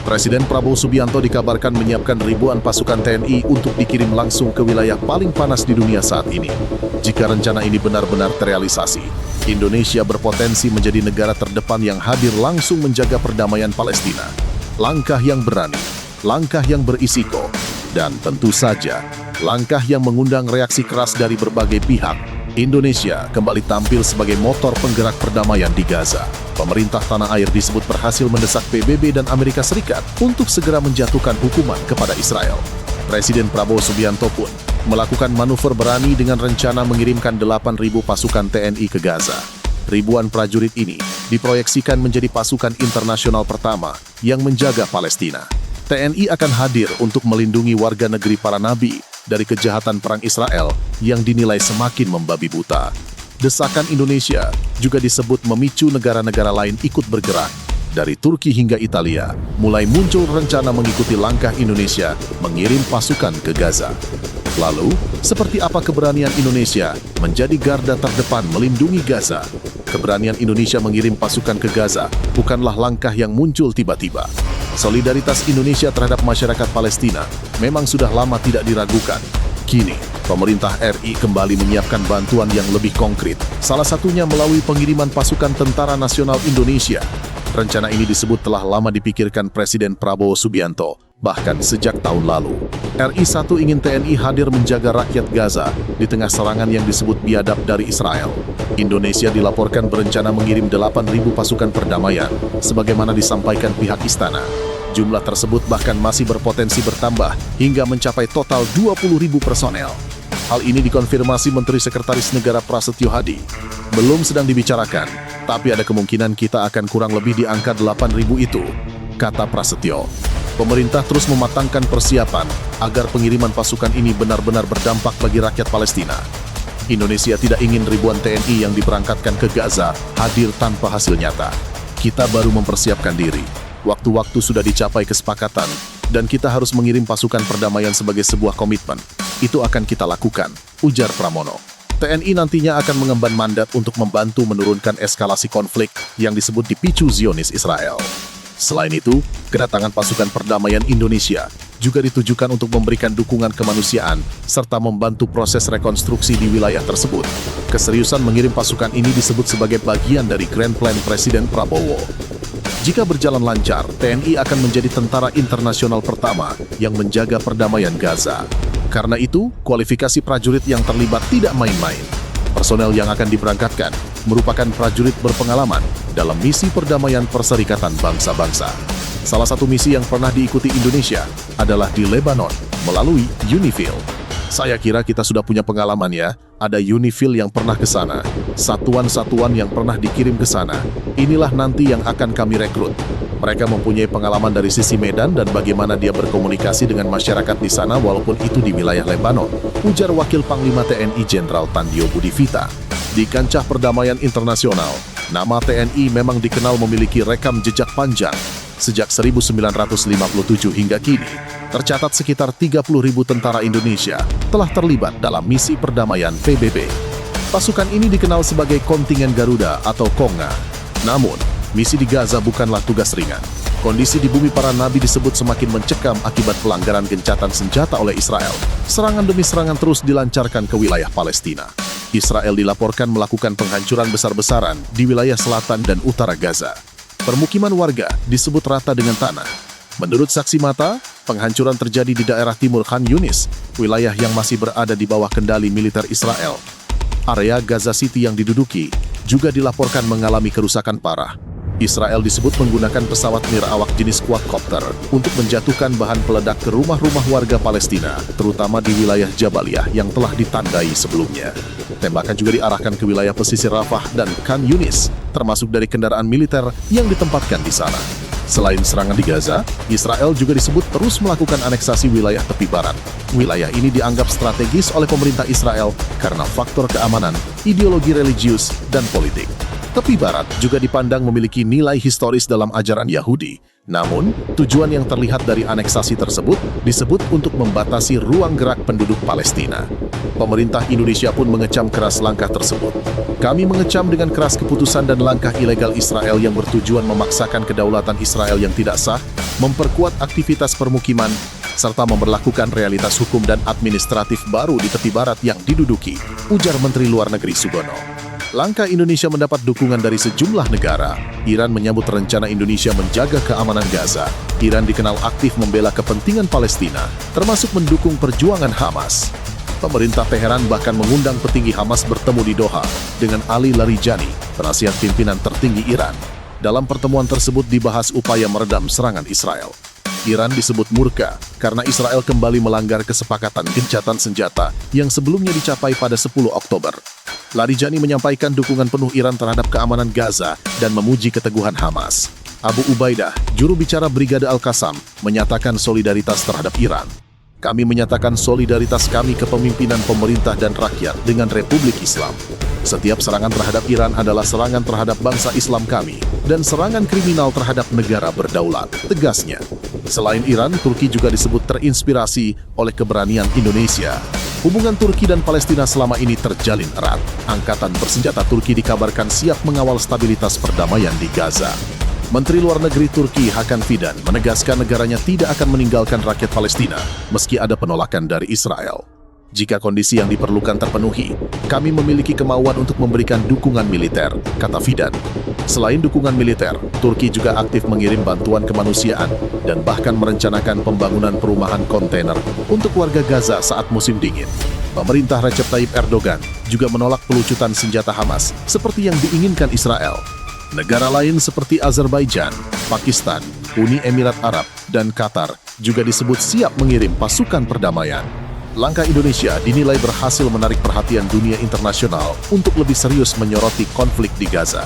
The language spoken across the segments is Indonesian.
Presiden Prabowo Subianto dikabarkan menyiapkan ribuan pasukan TNI untuk dikirim langsung ke wilayah paling panas di dunia saat ini. Jika rencana ini benar-benar terrealisasi, Indonesia berpotensi menjadi negara terdepan yang hadir langsung menjaga perdamaian Palestina. Langkah yang berani, langkah yang berisiko, dan tentu saja, langkah yang mengundang reaksi keras dari berbagai pihak. Indonesia kembali tampil sebagai motor penggerak perdamaian di Gaza. Pemerintah tanah air disebut berhasil mendesak PBB dan Amerika Serikat untuk segera menjatuhkan hukuman kepada Israel. Presiden Prabowo Subianto pun melakukan manuver berani dengan rencana mengirimkan 8.000 pasukan TNI ke Gaza. Ribuan prajurit ini diproyeksikan menjadi pasukan internasional pertama yang menjaga Palestina. TNI akan hadir untuk melindungi warga negeri para nabi dari kejahatan perang Israel yang dinilai semakin membabi buta. Desakan Indonesia juga disebut memicu negara-negara lain ikut bergerak. Dari Turki hingga Italia, mulai muncul rencana mengikuti langkah Indonesia mengirim pasukan ke Gaza. Lalu, seperti apa keberanian Indonesia menjadi garda terdepan melindungi Gaza? Keberanian Indonesia mengirim pasukan ke Gaza bukanlah langkah yang muncul tiba-tiba. Solidaritas Indonesia terhadap masyarakat Palestina memang sudah lama tidak diragukan. Kini, pemerintah RI kembali menyiapkan bantuan yang lebih konkret, salah satunya melalui pengiriman pasukan Tentara Nasional Indonesia. Rencana ini disebut telah lama dipikirkan Presiden Prabowo Subianto, bahkan sejak tahun lalu. RI 1 ingin TNI hadir menjaga rakyat Gaza di tengah serangan yang disebut biadab dari Israel. Indonesia dilaporkan berencana mengirim 8.000 pasukan perdamaian, sebagaimana disampaikan pihak istana. Jumlah tersebut bahkan masih berpotensi bertambah hingga mencapai total 20.000 personel. Hal ini dikonfirmasi Menteri Sekretaris Negara Prasetyo Hadi. Belum sedang dibicarakan, tapi ada kemungkinan kita akan kurang lebih di angka 8.000 itu, kata Prasetyo. Pemerintah terus mematangkan persiapan agar pengiriman pasukan ini benar-benar berdampak bagi rakyat Palestina. Indonesia tidak ingin ribuan TNI yang diberangkatkan ke Gaza hadir tanpa hasil nyata. Kita baru mempersiapkan diri. Waktu-waktu sudah dicapai kesepakatan, dan kita harus mengirim pasukan perdamaian sebagai sebuah komitmen. Itu akan kita lakukan, ujar Pramono. TNI nantinya akan mengemban mandat untuk membantu menurunkan eskalasi konflik yang disebut dipicu Zionis Israel. Selain itu, kedatangan pasukan perdamaian Indonesia juga ditujukan untuk memberikan dukungan kemanusiaan serta membantu proses rekonstruksi di wilayah tersebut. Keseriusan mengirim pasukan ini disebut sebagai bagian dari Grand Plan Presiden Prabowo. Jika berjalan lancar, TNI akan menjadi tentara internasional pertama yang menjaga perdamaian Gaza. Karena itu, kualifikasi prajurit yang terlibat tidak main-main. Personel yang akan diberangkatkan merupakan prajurit berpengalaman dalam misi perdamaian Perserikatan Bangsa-Bangsa. Salah satu misi yang pernah diikuti Indonesia adalah di Lebanon melalui UNIFIL. Saya kira kita sudah punya pengalaman ya, ada UNIFIL yang pernah ke sana, satuan-satuan yang pernah dikirim ke sana. Inilah nanti yang akan kami rekrut. Mereka mempunyai pengalaman dari sisi medan dan bagaimana dia berkomunikasi dengan masyarakat di sana walaupun itu di wilayah Lebanon, ujar Wakil Panglima TNI Jenderal Tandio Budivita. Di kancah perdamaian internasional, nama TNI memang dikenal memiliki rekam jejak panjang. Sejak 1957 hingga kini, tercatat sekitar 30.000 tentara Indonesia telah terlibat dalam misi perdamaian PBB. Pasukan ini dikenal sebagai kontingen Garuda atau Konga. Namun, misi di Gaza bukanlah tugas ringan. Kondisi di bumi para nabi disebut semakin mencekam akibat pelanggaran gencatan senjata oleh Israel. Serangan demi serangan terus dilancarkan ke wilayah Palestina. Israel dilaporkan melakukan penghancuran besar-besaran di wilayah selatan dan utara Gaza. Permukiman warga disebut rata dengan tanah. Menurut saksi mata, penghancuran terjadi di daerah timur Khan Yunis, wilayah yang masih berada di bawah kendali militer Israel. Area Gaza City yang diduduki juga dilaporkan mengalami kerusakan parah. Israel disebut menggunakan pesawat nirawak jenis quadcopter untuk menjatuhkan bahan peledak ke rumah-rumah warga Palestina, terutama di wilayah Jabaliyah yang telah ditandai sebelumnya. Tembakan juga diarahkan ke wilayah pesisir Rafah dan Khan Yunis, termasuk dari kendaraan militer yang ditempatkan di sana. Selain serangan di Gaza, Israel juga disebut terus melakukan aneksasi wilayah tepi barat. Wilayah ini dianggap strategis oleh pemerintah Israel karena faktor keamanan, ideologi religius, dan politik. Tepi barat juga dipandang memiliki nilai historis dalam ajaran Yahudi. Namun, tujuan yang terlihat dari aneksasi tersebut disebut untuk membatasi ruang gerak penduduk Palestina. Pemerintah Indonesia pun mengecam keras langkah tersebut. Kami mengecam dengan keras keputusan dan langkah ilegal Israel yang bertujuan memaksakan kedaulatan Israel yang tidak sah, memperkuat aktivitas permukiman, serta memberlakukan realitas hukum dan administratif baru di tepi barat yang diduduki, ujar Menteri Luar Negeri Sugono. Langkah Indonesia mendapat dukungan dari sejumlah negara. Iran menyambut rencana Indonesia menjaga keamanan Gaza. Iran dikenal aktif membela kepentingan Palestina, termasuk mendukung perjuangan Hamas. Pemerintah Teheran bahkan mengundang petinggi Hamas bertemu di Doha dengan Ali Larijani, penasihat pimpinan tertinggi Iran. Dalam pertemuan tersebut dibahas upaya meredam serangan Israel. Iran disebut murka karena Israel kembali melanggar kesepakatan gencatan senjata yang sebelumnya dicapai pada 10 Oktober. Larijani menyampaikan dukungan penuh Iran terhadap keamanan Gaza dan memuji keteguhan Hamas. Abu Ubaidah, juru bicara Brigade Al-Qassam, menyatakan solidaritas terhadap Iran. Kami menyatakan solidaritas kami kepemimpinan pemerintah dan rakyat dengan Republik Islam. Setiap serangan terhadap Iran adalah serangan terhadap bangsa Islam kami dan serangan kriminal terhadap negara berdaulat, tegasnya. Selain Iran, Turki juga disebut terinspirasi oleh keberanian Indonesia. Hubungan Turki dan Palestina selama ini terjalin erat. Angkatan bersenjata Turki dikabarkan siap mengawal stabilitas perdamaian di Gaza. Menteri Luar Negeri Turki Hakan Fidan menegaskan negaranya tidak akan meninggalkan rakyat Palestina meski ada penolakan dari Israel. Jika kondisi yang diperlukan terpenuhi, kami memiliki kemauan untuk memberikan dukungan militer, kata Fidan. Selain dukungan militer, Turki juga aktif mengirim bantuan kemanusiaan dan bahkan merencanakan pembangunan perumahan kontainer untuk warga Gaza saat musim dingin. Pemerintah Recep Tayyip Erdogan juga menolak pelucutan senjata Hamas seperti yang diinginkan Israel. Negara lain seperti Azerbaijan, Pakistan, Uni Emirat Arab, dan Qatar juga disebut siap mengirim pasukan perdamaian. Langkah Indonesia dinilai berhasil menarik perhatian dunia internasional untuk lebih serius menyoroti konflik di Gaza.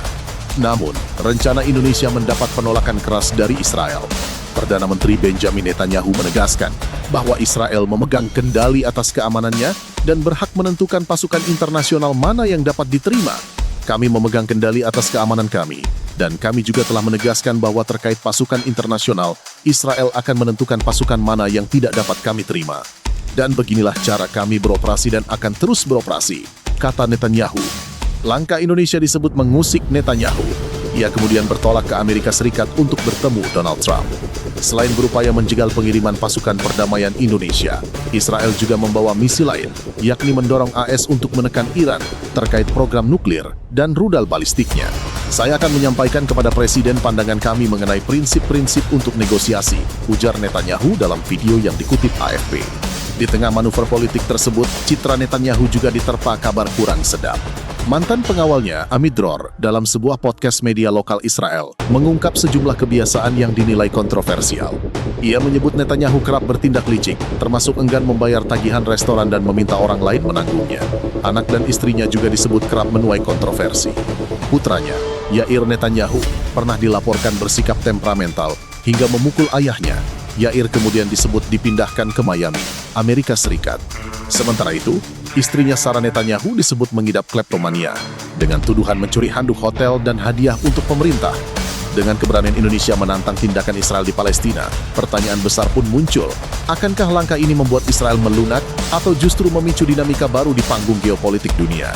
Namun, rencana Indonesia mendapat penolakan keras dari Israel. Perdana Menteri Benjamin Netanyahu menegaskan bahwa Israel memegang kendali atas keamanannya dan berhak menentukan pasukan internasional mana yang dapat diterima. Kami memegang kendali atas keamanan kami, dan kami juga telah menegaskan bahwa terkait pasukan internasional, Israel akan menentukan pasukan mana yang tidak dapat kami terima. Dan beginilah cara kami beroperasi dan akan terus beroperasi, kata Netanyahu. Langkah Indonesia disebut mengusik Netanyahu. Ia kemudian bertolak ke Amerika Serikat untuk bertemu Donald Trump. Selain berupaya menjegal pengiriman pasukan perdamaian Indonesia, Israel juga membawa misi lain, yakni mendorong AS untuk menekan Iran terkait program nuklir dan rudal balistiknya. Saya akan menyampaikan kepada Presiden pandangan kami mengenai prinsip-prinsip untuk negosiasi, ujar Netanyahu dalam video yang dikutip AFP. Di tengah manuver politik tersebut, citra Netanyahu juga diterpa kabar kurang sedap. Mantan pengawalnya, Amit Dror, dalam sebuah podcast media lokal Israel, mengungkap sejumlah kebiasaan yang dinilai kontroversial. Ia menyebut Netanyahu kerap bertindak licik, termasuk enggan membayar tagihan restoran dan meminta orang lain menanggungnya. Anak dan istrinya juga disebut kerap menuai kontroversi. Putranya, Yair Netanyahu, pernah dilaporkan bersikap temperamental hingga memukul ayahnya. Yair kemudian disebut dipindahkan ke Miami, Amerika Serikat. Sementara itu, istrinya Sarah Netanyahu disebut mengidap kleptomania dengan tuduhan mencuri handuk hotel dan hadiah untuk pemerintah. Dengan keberanian Indonesia menantang tindakan Israel di Palestina, pertanyaan besar pun muncul. Akankah langkah ini membuat Israel melunak atau justru memicu dinamika baru di panggung geopolitik dunia?